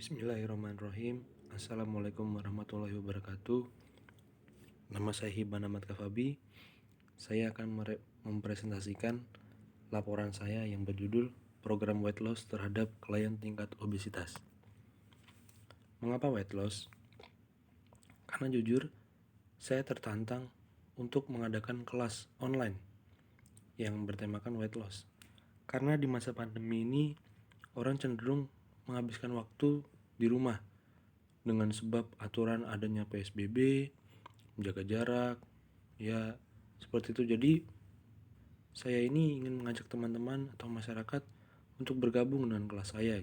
Bismillahirrahmanirrahim. Assalamualaikum warahmatullahi wabarakatuh. Nama saya Hiban Ahmad Kafabi. Saya akan mempresentasikan laporan saya yang berjudul Program Weight Loss terhadap klien tingkat obesitas. Mengapa weight loss? Karena jujur, saya tertantang untuk mengadakan kelas online yang bertemakan weight loss. Karena di masa pandemi ini, orang cenderung menghabiskan waktu di rumah dengan sebab aturan adanya PSBB, menjaga jarak, ya seperti itu. Jadi saya ini ingin mengajak teman-teman atau masyarakat untuk bergabung dengan kelas saya,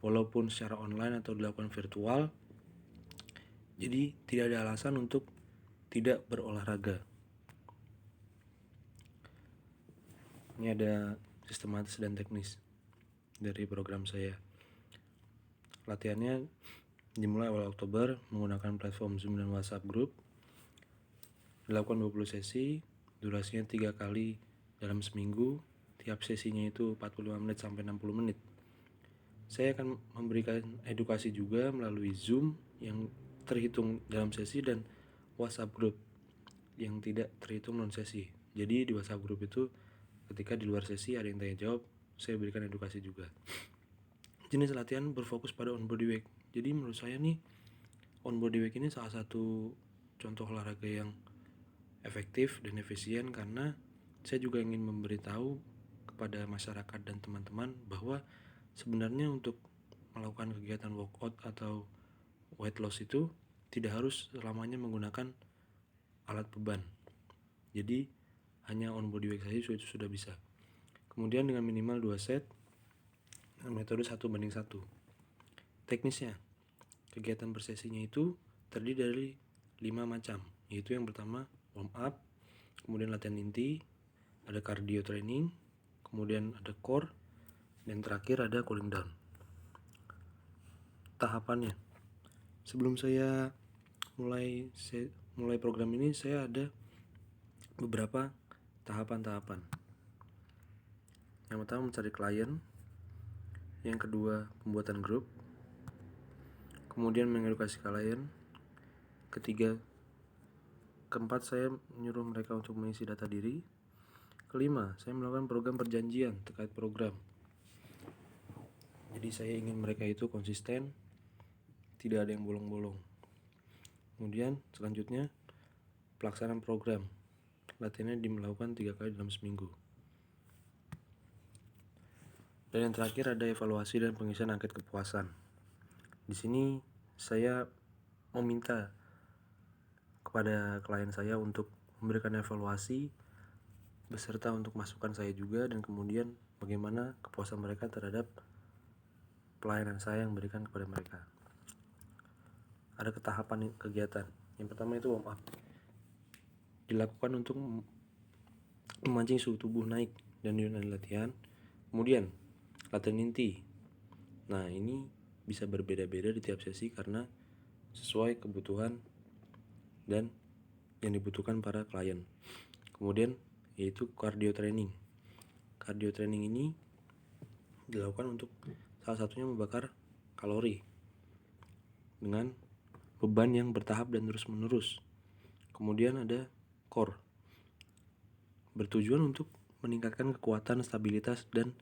walaupun secara online atau dilakukan virtual. Jadi tidak ada alasan untuk tidak berolahraga. Ini ada sistematis dan teknis dari program saya. Latihannya dimulai awal Oktober menggunakan platform Zoom dan WhatsApp Group. Dilakukan 20 sesi, durasinya 3 kali dalam seminggu. Tiap sesinya itu 45 menit sampai 60 menit. Saya akan memberikan edukasi juga melalui Zoom yang terhitung dalam sesi dan WhatsApp Group yang tidak terhitung non sesi. Jadi di WhatsApp Group itu ketika di luar sesi ada yang tanya jawab, saya berikan edukasi juga. Jenis latihan berfokus pada on body weight. Jadi menurut saya nih, on body weight ini salah satu contoh olahraga yang efektif dan efisien, karena saya juga ingin memberitahu kepada masyarakat dan teman-teman bahwa sebenarnya untuk melakukan kegiatan workout atau weight loss itu tidak harus selamanya menggunakan alat beban. Jadi hanya on body weight saja itu sudah bisa. Kemudian dengan minimal 2 set dengan metode 1:1. Teknisnya, kegiatan bersesinya itu terdiri dari 5 macam, yaitu yang pertama warm up, kemudian latihan inti, ada cardio training, kemudian ada core, dan terakhir ada cooling down. Tahapannya, sebelum saya mulai program ini, saya ada beberapa tahapan. Yang pertama mencari klien, yang kedua pembuatan grup, kemudian mengedukasi klien, keempat saya menyuruh mereka untuk mengisi data diri, kelima saya melakukan program perjanjian terkait program. Jadi saya ingin mereka itu konsisten, tidak ada yang bolong-bolong. Kemudian selanjutnya pelaksanaan program, latihannya dilakukan 3 kali dalam seminggu. Dan yang terakhir ada evaluasi dan pengisian angket kepuasan. Di sini saya meminta kepada klien saya untuk memberikan evaluasi beserta untuk masukan saya juga, dan kemudian bagaimana kepuasan mereka terhadap pelayanan saya yang berikan kepada mereka. Ada ketahapan kegiatan. Yang pertama itu warm up. Dilakukan untuk memancing suhu tubuh naik dan diunduh latihan. Kemudian latihan inti. Nah, ini bisa berbeda-beda di tiap sesi karena sesuai kebutuhan dan yang dibutuhkan para klien. Kemudian yaitu cardio training. Cardio training ini dilakukan untuk salah satunya membakar kalori dengan beban yang bertahap dan terus-menerus. Kemudian ada core, bertujuan untuk meningkatkan kekuatan, stabilitas, dan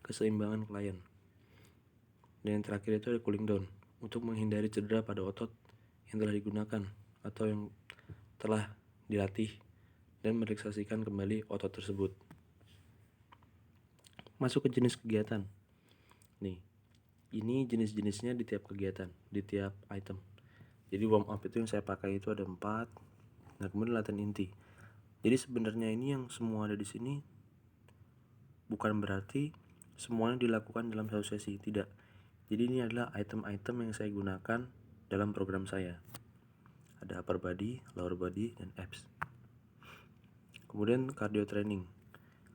keseimbangan klien. Dan yang terakhir itu ada cooling down, untuk menghindari cedera pada otot yang telah digunakan atau yang telah dilatih dan merelaksasikan kembali otot tersebut. Masuk ke jenis kegiatan. Nih, ini jenis-jenisnya di tiap kegiatan, di tiap item. Jadi warm up itu yang saya pakai itu ada 4. Nah, kemudian latihan inti. Jadi sebenarnya ini yang semua ada di sini bukan berarti semuanya dilakukan dalam satu sesi, tidak. Jadi ini adalah item-item yang saya gunakan dalam program saya. Ada upper body, lower body, dan abs. Kemudian cardio training.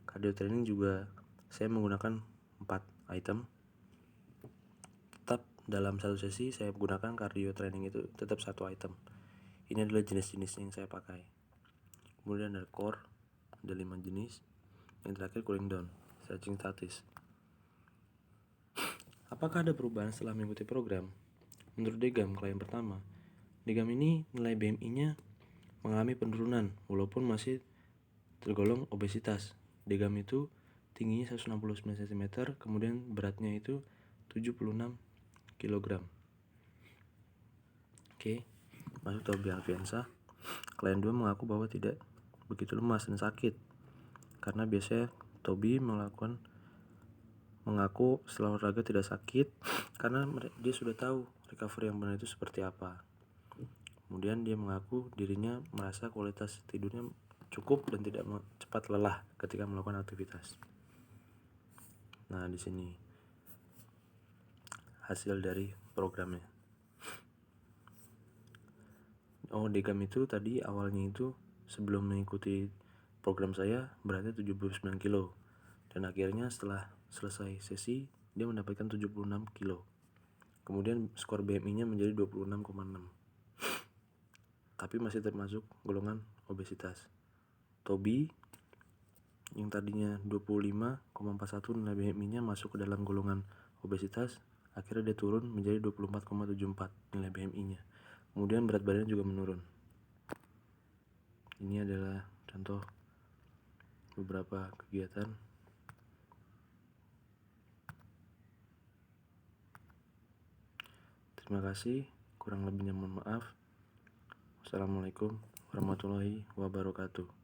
Cardio training juga saya menggunakan 4 item. Tetap dalam satu sesi saya gunakan cardio training itu tetap 1 item. Ini adalah jenis-jenis yang saya pakai. Kemudian ada core, ada 5 jenis. Yang terakhir cooling down, stretching statis. Apakah ada perubahan setelah mengikuti program? Menurut Degam, klien pertama, Degam ini nilai BMI-nya mengalami penurunan walaupun masih tergolong obesitas. Degam itu tingginya 169 cm, kemudian beratnya itu 76 kg. Oke, masuk Tobi Alfiansa. Klien 2 mengaku bahwa tidak begitu lemas dan sakit, karena biasanya Tobi mengaku setelah olahraga tidak sakit karena dia sudah tahu recovery yang benar itu seperti apa. Kemudian dia mengaku dirinya merasa kualitas tidurnya cukup dan tidak cepat lelah ketika melakukan aktivitas. Nah, di sini hasil dari programnya. Degam itu tadi awalnya itu sebelum mengikuti program saya beratnya 79 kilo, dan akhirnya setelah selesai sesi dia mendapatkan 76 kilo. Kemudian skor BMI-nya menjadi 26,6, tapi masih termasuk golongan obesitas. Tobi yang tadinya 25,41 nilai BMI-nya masuk ke dalam golongan obesitas, akhirnya dia turun menjadi 24,74 nilai BMI-nya. Kemudian berat badannya juga menurun. Ini adalah contoh beberapa kegiatan. Terima kasih, kurang lebihnya mohon maaf. Wassalamualaikum warahmatullahi wabarakatuh.